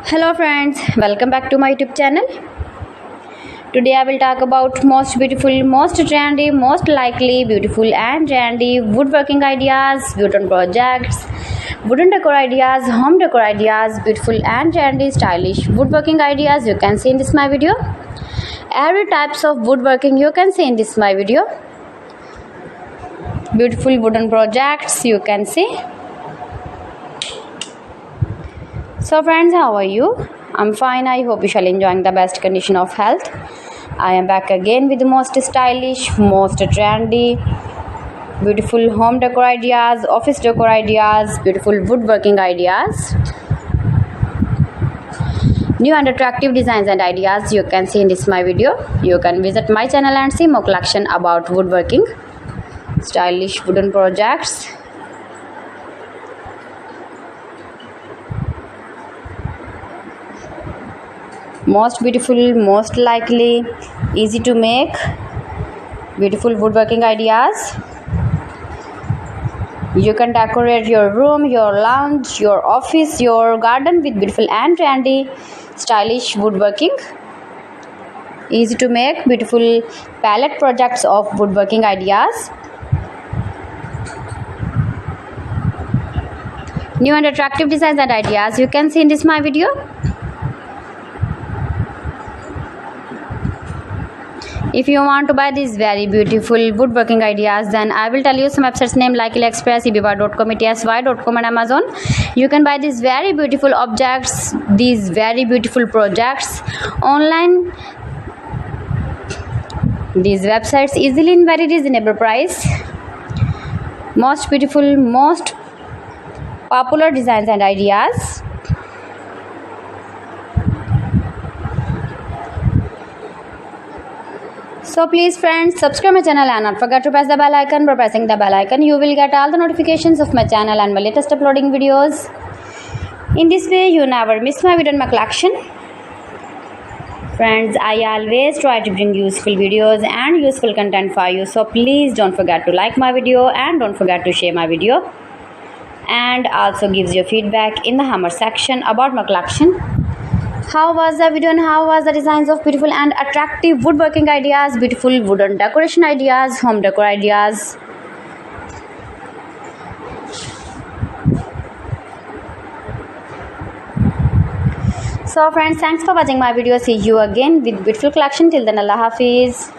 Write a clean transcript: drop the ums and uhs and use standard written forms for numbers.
Hello friends, welcome back to my YouTube channel. Today I will talk about most beautiful, most trendy, most likely beautiful and trendy woodworking ideas, wooden projects, wooden decor ideas, home decor ideas, beautiful and trendy stylish woodworking ideas you can see in this my video. Every types of woodworking you can see in this my video. Beautiful wooden projects you can see. So friends, how are you? I'm fine. I hope you shall enjoying the best condition of health. I am back again with the most stylish, most trendy, beautiful home decor ideas, office decor ideas, beautiful woodworking ideas, new and attractive designs and ideas you can see in this my video. You can visit my channel and see more collection about woodworking, stylish wooden projects. Most beautiful, most likely, easy to make, beautiful woodworking ideas. You can decorate your room, your lounge, your office, your garden with beautiful and trendy, stylish woodworking. Easy to make, beautiful palette projects of woodworking ideas. New and attractive designs and ideas you can see in this my video. If you want to buy these very beautiful woodworking ideas, then I will tell you some websites name like AliExpress, eBay.com, ETSY.com and Amazon. You can buy these very beautiful objects, these very beautiful projects online. These websites easily in very reasonable price. Most beautiful, most popular designs and ideas. So please friends, subscribe my channel and not forget to press the bell icon. By pressing the bell icon, you will get all the notifications of my channel and my latest uploading videos. In this way, you never miss my video in my collection. Friends, I always try to bring useful videos and useful content for you. So please don't forget to like my video and don't forget to share my video. And also gives your feedback in the hammer section about my collection. How was the video and how was the designs of beautiful and attractive woodworking ideas, beautiful wooden decoration ideas, home decor ideas. So friends, thanks for watching my video. See you again with beautiful collection. Till then, Allah Hafiz.